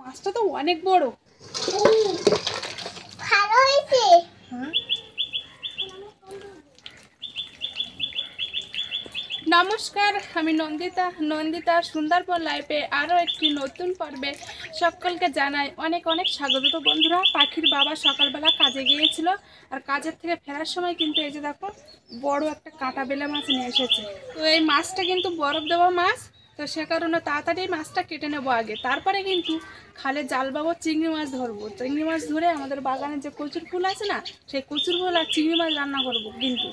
মাছটা তো অনেক বড়। ভালো হয়েছে। নমস্কার, আমি নন্দিতা সুন্দরবন লাইফে আরও একটি নতুন পর্বে সকলকে জানাই অনেক অনেক স্বাগত। তো বন্ধুরা, পাখির বাবা সকালবেলা কাজে গিয়েছিল, আর কাজের থেকে ফেরার সময় কিন্তু এই যে দেখো বড় একটা কাঁটা বেলে মাছ নিয়ে এসেছে। তো এই মাছটা কিন্তু বরফ দেওয়া মাছ, তো সে কারণে তাড়াতাড়ি মাছটা কেটে নেবো আগে, তারপরে কিন্তু খালে জাল বাবো চিংড়ি মাছ ধরবো। চিংড়ি মাছ ধরে আমাদের বাগানের যে কচুর ফুল আছে না, সেই কচুর ফুল আর চিংড়ি মাছ রান্না করবো। কিন্তু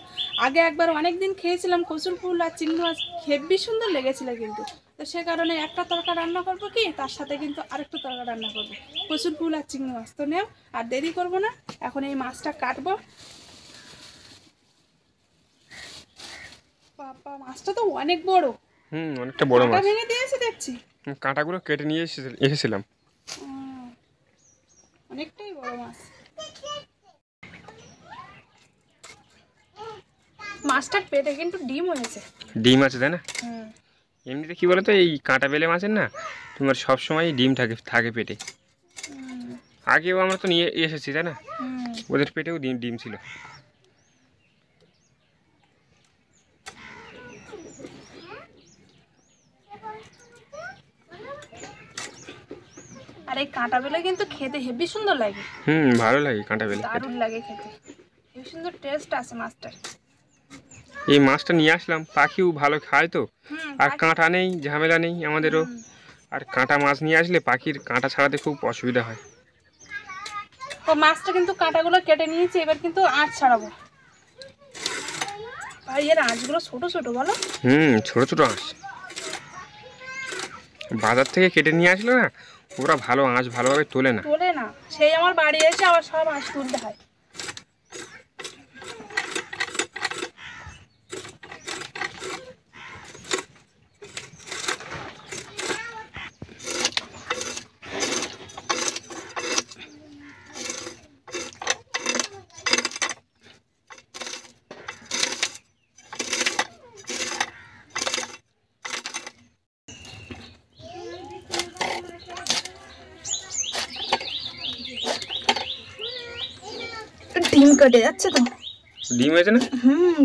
আগে একবার অনেক দিন খেয়েছিলাম কচুর ফুল আর চিংড়ি মাছ, হেব্বি সুন্দর লেগেছিল কিন্তু। তো সে কারণে একটা তরকা রান্না করবো, কি তার সাথে কিন্তু আরেকটা তরকা রান্না করবো, কচুর ফুল আর চিংড়ি মাছ। তো নেও, আর দেরি করবো না, এখন এই মাছটা কাটবো। বাবা, মাছটা তো অনেক বড়। অনেকটা বড় মাছ। কাঁটা ভেঙে দিয়েছে দেখছি। কাঁটাগুলো কেটে নিয়ে এসেছিলাম। অনেকটাই বড় মাছ। মাছটার পেটে কিন্তু ডিম হয়েছে। ডিম আছে তাই না? এমনিতে কি বলতো, এই কাঁটা বেলে মাছের না তোমার সবসময় ডিম থাকে পেটে। আগেও আমরা তো নিয়ে এসেছি তাই না, ওদের পেটেও ডিম ছিল। আর এই কাঁটা বেলে কিন্তু খেতে হেব্বি সুন্দর লাগে। ভালো লাগে কাঁটা বেলে, দারুণ লাগে খেতে, হেব্বি সুন্দর টেস্ট আছে মাছটার। এই মাছটা নিয়ে আসলাম, পাখিও ভালো খায় তো, আর কাঁটা নেই, ঝামেলা নেই আমাদেরও। আর কাঁটা মাছ নিয়ে আসলে পাখির কাঁটা ছাড়াতে খুব অসুবিধা হয়। তো মাছটা কিন্তু কাঁটাগুলো কেটে নিয়েছি, এবার কিন্তু আঁশ ছাড়াবো। আর এর আঁশগুলো ছোট ছোট বলো। ছোট ছোট আঁশ, বাজার থেকে কেটে নিয়ে আসলো না, ওরা ভালো আঁশ ভালোভাবে তোলে না। সেই আমার বাড়ি এসে আবার সব আঁশ তুলতে হয়। ডিম কেটে যাচ্ছে তো। ডিম হয়েছে না?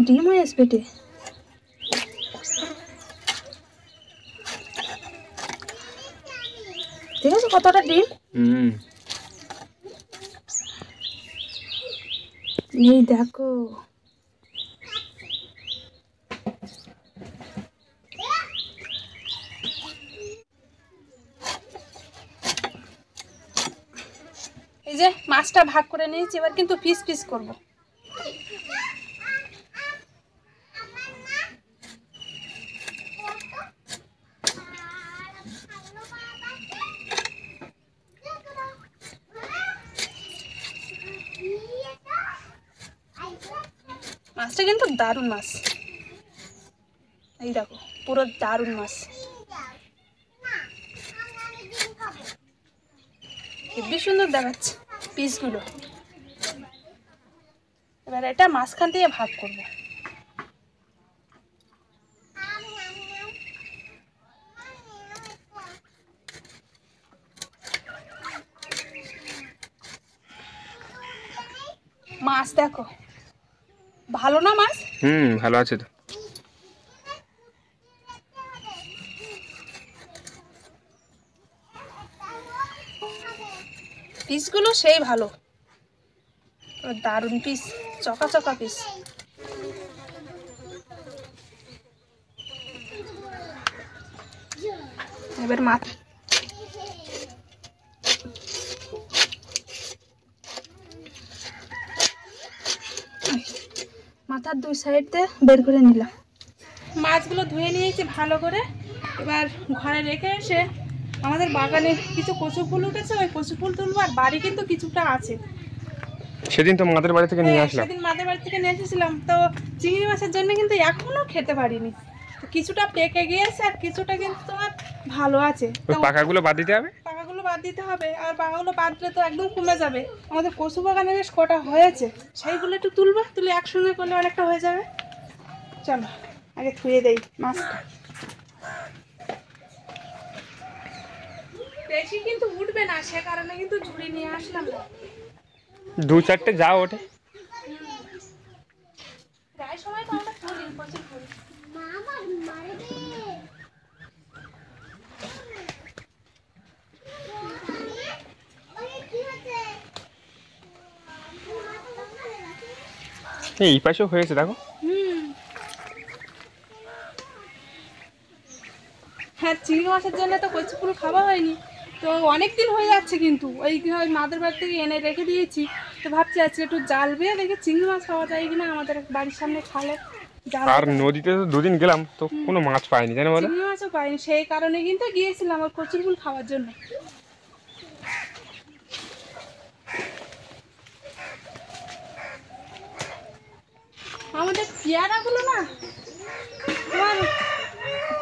ডিম হয়েছে পেটে। ঠিক আছে, কতটা ডিম। এই দেখো, এই যে মাছটা ভাগ করে নিয়েছি, এবার কিন্তু পিস পিস করব। মাছটা কিন্তু দারুণ মাছ, এই দেখো পুরো দারুণ মাছ, হেব্বি সুন্দর দেখাচ্ছে পিসগুলো। এবার এটা মাঝখান থেকে ভাগ করব। মাছ দেখো ভালো না মাছ? ভালো আছে তো। পিসগুলো সেই ভালো, দারুণ পিস, চকা চকা পিস। এবার মাথার দুই সাইড দিয়ে বের করে নিলাম। মাছগুলো ধুয়ে নিয়েছি ভালো করে। এবার ঘরে রেখে এসে আমাদের বাগানে কিছু কচু ফুল উঠেছে, ওই কচু ফুল তুলবো। আর বাড়ি কিন্তু কিছুটা আছে, সেদিন তো মাদের বাড়ি থেকে নিয়ে আসলাম। সেদিন মাদের বাড়ি থেকে নিয়ে এসেছিলাম, তো চিংড়ি মাছের জন্য কিন্তু এখনো খেতে পারিনি। কিছুটা পেকে গিয়েছে আর কিছুটা কিন্তু তোমার ভালো আছে। পাকাগুলো বাদ দিতে হবে, পাকাগুলো বাদ দিতে হবে, আর পাকাগুলো বাদ দিলে তো একদম কমে যাবে। আমাদের কচু বাগানে বেশ কটা হয়েছে, সেইগুলো একটু তুলবো, তুলে একসঙ্গে করলে অনেকটা হয়ে যাবে। চলো আগে ধুয়ে দেই মাছটা। বেশি কিন্তু উঠবে না, সে কারণে কিন্তু ঝুড়ি নিয়ে আসলাম না। 2-4টে যা ওঠে। প্রায় সময় তো আমরা তুলি, প্রচুর তুলি। এই পাশেও হয়েছে দেখো। হ্যাঁ, চিংড়ি মাছের জন্য তো কচু ফুল খাওয়া হয়নি, তো অনেক দিন হয়ে যাচ্ছে, কিন্তু ওই মাদের বাড়ি থেকে এনে রেখে দিয়েছি। তো ভাবছি আজকে একটু জাল বেয়ে দেখে চিংড়ি মাছ পাওয়া যায় কিনা আমাদের বাড়ির সামনে খালে। জাল আর বেয়ে নদীতে তো 2 দিন গেলাম, তো কোনো মাছ পাইনি, জানো বলো। চিংড়ি মাছও পাইনি, সেই কারণে কিন্তু গিয়েছিলাম ওই কচুর ফুল খাওয়ার জন্য। আমাদের পেয়ারাগুলো না তোমার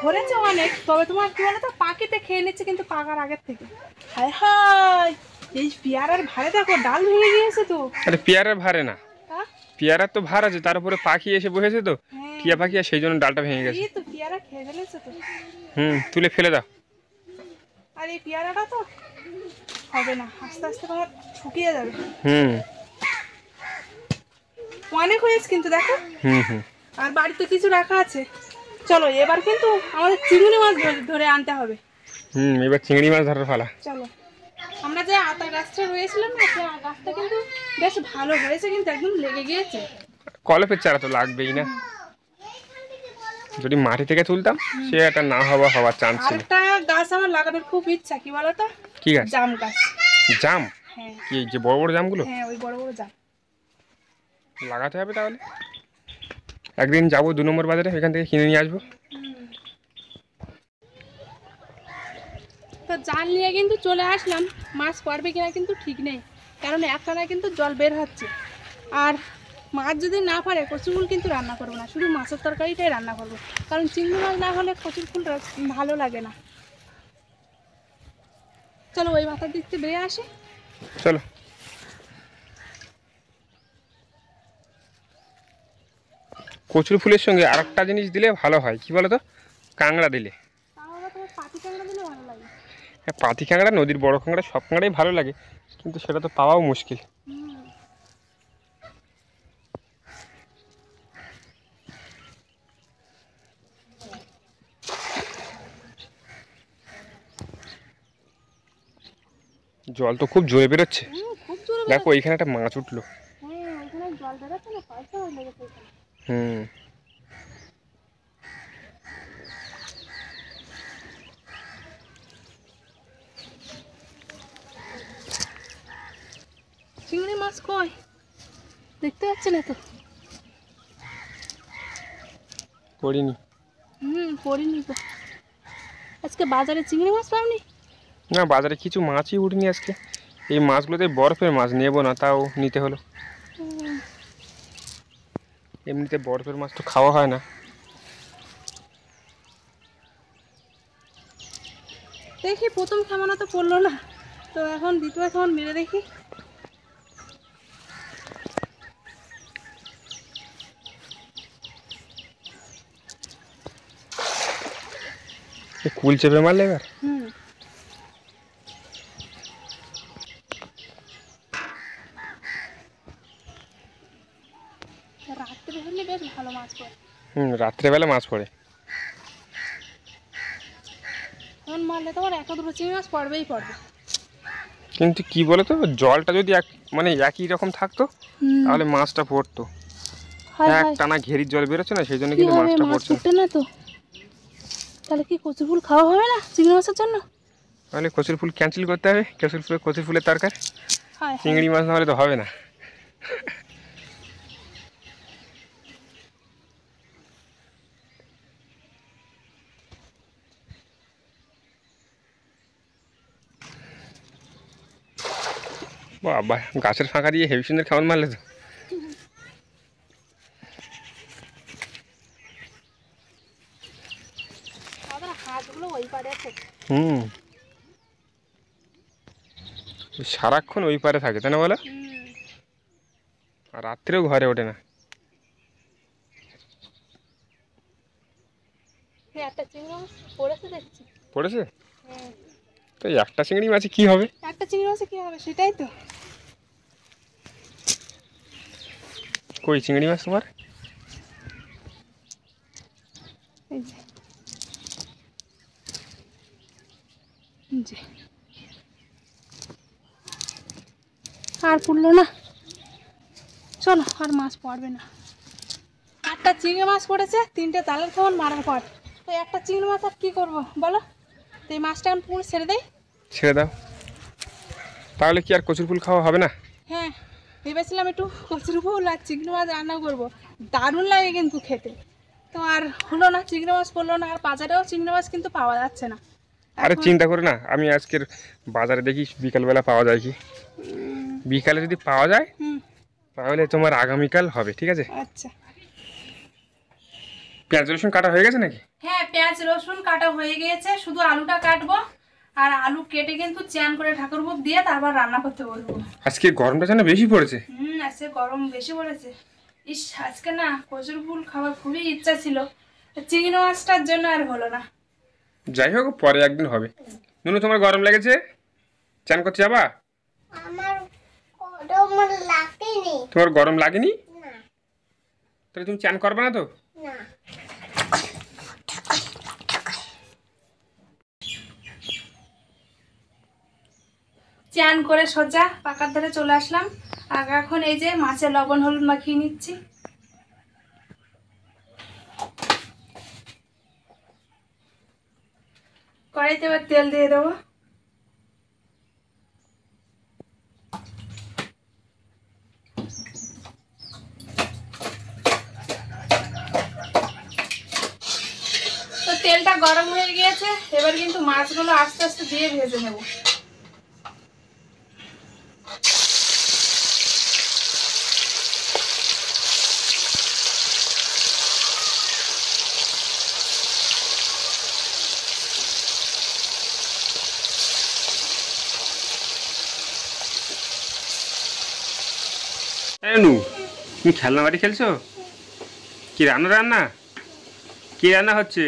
ধরেছে অনেক, তবে তোমার কি বলো তো, পাখিতে খেয়ে নিচ্ছে কিন্তু পাকার আগের থেকে। হায় হায়, এই পেয়ারার ভারে দেখো ডাল ভেঙে গিয়েছে তো। আরে পেয়ারার ভারে না, হ্যাঁ? পেয়ারার তো ভার আছে, তার উপরে পাখি এসে বসেছে তো, হ্যাঁ, টিয়া পাখি, আর সেই জন্য ডালটা ভেঙে গেছে। এই তো পেয়ারা খেয়ে ফেলেছে তো। তুলে ফেলে দাও। আর এই পেয়ারাটা তো হবে না, আস্তে আস্তে তোমার শুকিয়ে যাবে। হুম অনেক হয়েছে কিন্তু দেখো। হুম হুম আর বাড়িতে কিছু রাখা আছে। চলো এবার কিন্তু আমাদের চিংড়ি মাছ ধরে আনতে হবে। এবার চিংড়ি মাছ ধরার পালা। চলো, আমরা যে আতা গাছটা রয়েছিলাম না, সেই গাছটা কিন্তু বেশ ভালো হয়েছে, কিন্তু একদম লেগে গিয়েছে। কলপের চারা তো লাগবেই না, যদি মাটি থেকে তুলতাম সে একটা না হওয়ার চান্স ছিল। আরেকটা গাছ আমার লাগানোর খুব ইচ্ছা, কি বলতো, কি গাছ? জাম গাছ। জাম? হ্যাঁ কি যে বড় বড় জামগুলো? হ্যাঁ, ওই বড় বড় জাম লাগাতে হবে তাহলে। একদিন যাবো 2 নম্বর বাজারে, এখান থেকে কিনে নিয়ে আসবো। তো জাল নিয়ে কিন্তু চলে আসলাম, মাছ পড়বে কিনা কিন্তু ঠিক নেই, কারণ একটানা কিন্তু জল বের হচ্ছে। আর মাছ যদি না পারে কচুর ফুল কিন্তু রান্না করবো না, শুধু মাছের তরকারিটাই রান্না করবো, কারণ চিংড়ি মাছ না হলে কচুর ফুল ভালো লাগে না। চলো ওই মাথার দিক থেকে বেরিয়ে আসি। চলো। কচুর ফুলের সঙ্গে আরেকটা জিনিস দিলে ভালো হয়, কি বলো তো, কাঁকড়া দিলে। তাহলে তোমার পাতি কাঁকড়া দিলে ভালো লাগে। হ্যাঁ, পাতি কাঁকড়া, নদীর বড় কাঁকড়া, সব কাঁকড়াই ভালো লাগে, কিন্তু সেটা তো পাওয়াও মুশকিল। জল তো খুব জোরে বেরোচ্ছে। খুব জোরে দেখো এইখানে একটা মাছ উঠলো। হ্যাঁ, ওইখানে জল বেরোচ্ছে না, পয়সা হয়ে লেগেছে ওইখানে। হুম চিংড়ি মাছ কই দেখতে পাচ্ছি না তো। করিনি। পড়িনি তো। আজকে বাজারে চিংড়ি মাছ পাওনি? না, বাজারে কিছু মাছই উঠিনি আজকে। এই মাছগুলোতে বরফের মাছ নেবো না, তাও নিতে হলো। এমনিতে বরফের মাছ তো খাওয়া হয় না। দেখি প্রথম খামানো তো পড়লো না, তো এখন দ্বিতীয় খামান মেরে দেখি। কুল চেপে মারলে এবার। রাত্রে হলে বেশ ভালো মাছ পড়ে। রাত্রেবেলা মাছ পড়ে। এখন মারলে তোমার 1-2 চিংড়ি মাছ পড়বেই পড়বে। কিন্তু কি বলতো, জলটা যদি মানে একই রকম থাকতো তাহলে মাছটা পড়তো। এক টানা ঘেরির জল বেরোচ্ছে না, সেই জন্য কিন্তু মাছটা পড়ছে না তো। তাহলে কি কচু ফুল খাওয়া হবে না চিংড়ি মাছের জন্য? তাহলে কচুর ফুল ক্যান্সেল করতে হবে। কচুর ফুলের তরকারি, চিংড়ি মাছ না হলে তো হবে না। বাবা, গাছের ফাঁকা দিয়ে হেভি সুন্দর খাবার মারলে তো। সারাক্ষণ ওই পারে থাকে, তাই না বলো? আর রাত্রেও ঘরে ওঠে না। একটা চিংড়ি মাছ পড়েছে দেখছি। পড়েছে? তো একটা চিংড়ি মাছে কি হবে? একটা চিংড়ি মাছে কি হবে সেটাই তো। কই চিংড়ি মাছ তোমার? এই যে যে আর পড়লো না, চলো আর মাছ পড়বে না। একটা চিংড়ি মাছ পড়েছে, 3টে তালের খাওয়ান মারার পর। তো একটা চিংড়ি মাছ আর কী করবো বলো? তো এই মাছটা এখন পুরো ছেড়ে দেয়। ছেড়ে দাও, তাহলে কি আর কচুর ফুল খাওয়া হবে না? হ্যাঁ, ভেবেছিলাম একটু কচুর ফুল আর চিংড়ি মাছ রান্না করবো, দারুণ লাগে কিন্তু খেতে। তো আর হলো না, চিংড়ি মাছ পড়লো না, আর বাজারেও চিংড়ি মাছ কিন্তু পাওয়া যাচ্ছে না। আরে চিন্তা করে না, আমি আজকের বাজারে দেখি বিকালবেলা পাওয়া যায় কি। বিকালে যদি পাওয়া যায় তাহলে তোমার আগামীকাল হবে, ঠিক আছে? আচ্ছা। পেঁয়াজ রসুন কাটা হয়ে গেছে নাকি? হ্যাঁ, পেঁয়াজ রসুন কাটা হয়ে গিয়েছে, শুধু আলুটা কাটবো। আর আলু কেটে কিন্তু চ্যান করে ঠাকুরভোগ দিয়ে তারপর রান্না করতে বলবো। আজকে গরমটা যেন বেশি পড়েছে। আজকে গরম বেশি পড়েছে। ইস, আজকে না কচুর ফুল খাওয়ার খুবই ইচ্ছা ছিল, চিংড়ি মাছটার জন্য আর হলো না। যাই হোক, পরে একদিন হবে। নুনু, তোমার গরম লেগেছে? চান করতে যাবা? তোমার গরম লাগেনি? তাহলে তুমি চান করবে না তো? চান করে সোজা পাকার ধারে চলে আসলাম। আর এখন এই যে মাছে লবণ হলুদ মাখিয়ে নিচ্ছি। কড়াইতে এবার তেল দিয়ে দেবো। তো তেলটা গরম হয়ে গিয়েছে, এবার কিন্তু মাছগুলো আস্তে আস্তে দিয়ে ভেজে নেব। নু, তুমি খেলনা বাড়ি খেলছো? কি রান্না? কি রান্না হচ্ছে?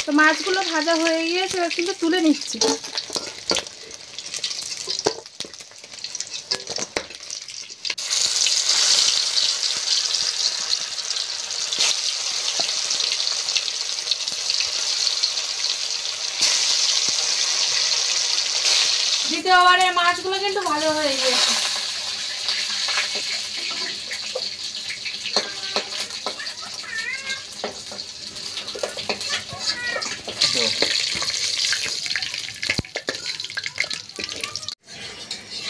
তো মাছগুলো ভাজা হয়ে গিয়েছে, এবার কিন্তু তুলে নিচ্ছি। দ্বিতীয়বারে মাছগুলো কিন্তু ভালো হয়ে গিয়েছে।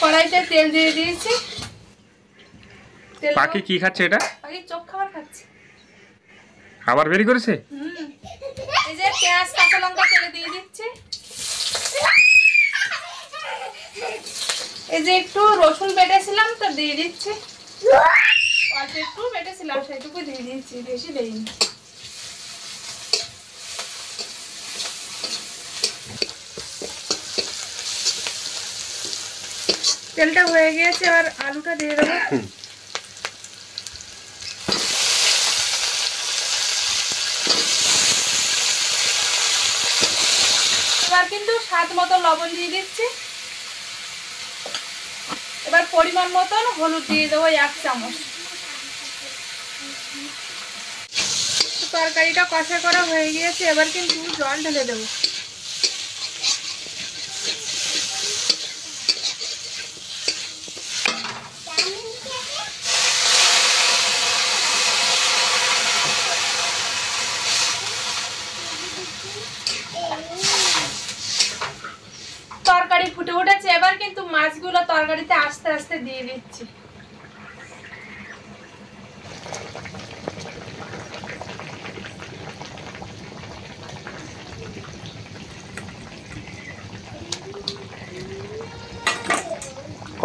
কড়াইতে তেল দিয়ে দিয়েছি। পাখি কি খাচ্ছে এটা? পাখি চোখ খাবার খাচ্ছে। আবার বেরি করেছে? এই যে পেঁয়াজ কাঁচা লঙ্কা তেলে দিয়ে দিচ্ছি। এই যে একটু রসুন বেটেছিলাম তো দিয়ে দিচ্ছি, অল্প একটু বেটেছিলাম সেটুকু দিয়ে দিচ্ছি, বেশি দেইনি। তেলটা হয়ে গিয়েছে, এবার আলুটা দিয়ে দেবো। এবার কিন্তু স্বাদ মতো লবণ দিয়ে দিচ্ছি। এবার পরিমাণ মতন হলুদ দিয়ে দেবো 1 চামচ। তরকারিটা কষা করা হয়ে গিয়েছে, এবার কিন্তু জল ঢেলে দেবো। তরকারি ফুটে উঠেছে, এবার কিন্তু মাছগুলো তরকারিতে আস্তে আস্তে দিয়ে দিচ্ছি।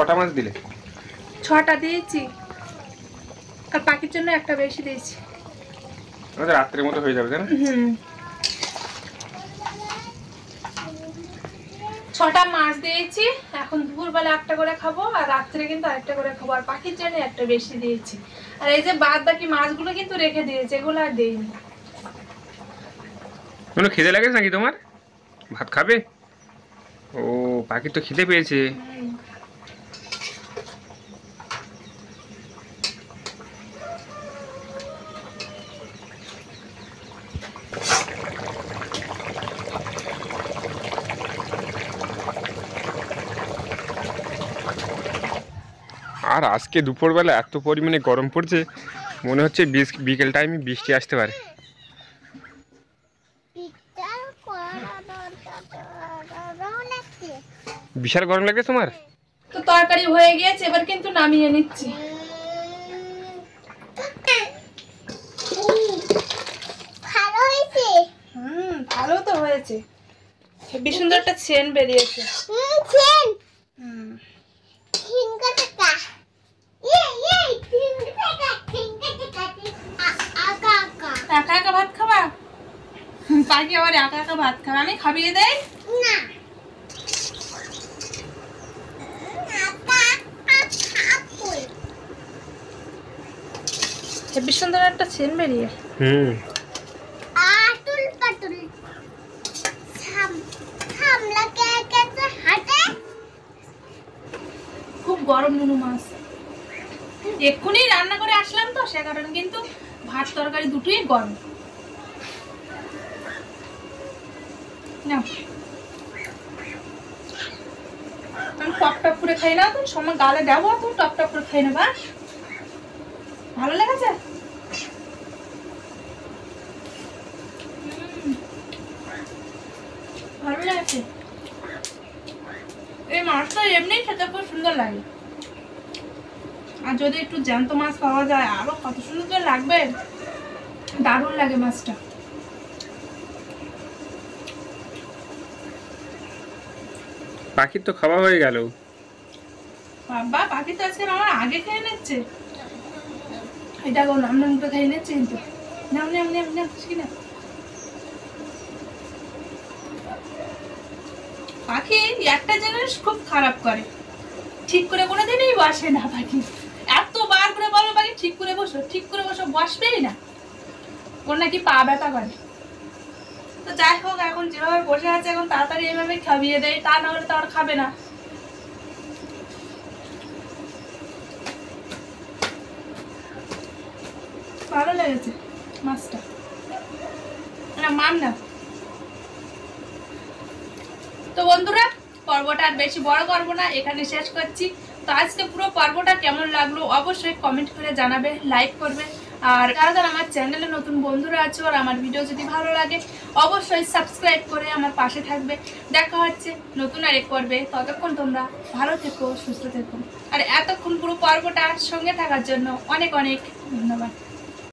কটা মাছ দিলে? 6টা দিয়েছি, আর পাখির জন্য একটা বেশি দিয়েছি। আমাদের রাত্রের মতো হয়ে যাবে তাই না? 6টা মাছ দিয়েছি, এখন দুপুরবেলা একটা করে খাবো, আর রাত্রে কিন্তু আরেকটা করে খাবো, আর পাখির জন্য একটা বেশি দিয়েছি। আর এই যে বাদ বাকি মাছগুলো কিন্তু রেখে দিয়েছে, এগুলো আর দেইনি। কোনো খিদে লাগে নাকি তোমার? ভাত খাবে? ও, পাখির তো খিদে পেয়েছে। আর আজকে দুপুরবেলা এত পরিমাণে গরম পড়ছে, মনে হচ্ছে বিকেল টাইমে বৃষ্টি আসতে পারে। বিশাল গরম লাগে তোমার? তো তরকারি হয়ে গিয়েছে, এবার কিন্তু নামিয়ে নিচ্ছি। ভালো তো হয়েছে, হেবি সুন্দর একটা সেন্ট বেরিয়েছে। একা একা ভাত খাবা? পাখি আবার একা একা ভাত খাবে, আমি খাবিয়ে দেই না। হেবি সুন্দর একটা সেন্ট বেরিয়ে। আতুল পাতুল সামলা কে কে হাতে। খুব গরম নুনু মাছ, এক্ষুনি রান্না করে আসলাম তো, সে কারণে কিন্তু ভাত তরকারি দুটোই গরম। আমি টপ টপ করে খাই না, তো সময় গালে দেবো, তুমি টপ টপ করে খাই নেবা। ভালো লেগেছে? ভালো লেগেছে। এই মাছটা এমনি খেতে খুব সুন্দর লাগে, আর যদি একটু জ্যান্ত মাছ পাওয়া যায় আরো কত সুন্দর লাগবে, দারুণ লাগে মাছটা। পাখির তো খাওয়া হয়ে গেল। বাবা, পাখি তো আজকে আমার আগে খেয়ে নিচ্ছে। এটা গো নাম নাম করে খেয়ে নিচ্ছে, কিন্তু নাম নাম নাম নাম না। পাখি একটা জিনিস খুব খারাপ করে, ঠিক করে কোনোদিনই বসে না। পাখি এতবার করে বলো পাখি ঠিক করে বসো, ঠিক করে বসো, বসবেই না, ওর নাকি পা ব্যথা করে। তো যাই হোক, এখন যেভাবে বসে আছে, এখন তাড়াতাড়ি এইভাবে খাবিয়ে দেয়, তা না হলে তো আর খাবে না। ভালো লেগেছে মাছটা, মাম না। তো বন্ধুরা, পর্বটা আর বেশি বড় করবো না, এখানে শেষ করছি। তো আজকে পুরো পর্বটা কেমন লাগলো অবশ্যই কমেন্ট করে জানাবে, লাইক করবে। আর যারা যারা আমার চ্যানেলে নতুন বন্ধুরা আছো, আর আমার ভিডিও যদি ভালো লাগে অবশ্যই সাবস্ক্রাইব করে আমার পাশে থাকবে। দেখা হচ্ছে নতুন আরেক পর্বে, ততক্ষণ তোমরা ভালো থেকো, সুস্থ থেকো। আর এতক্ষণ পুরো পর্বটার সঙ্গে থাকার জন্য অনেক অনেক ধন্যবাদ।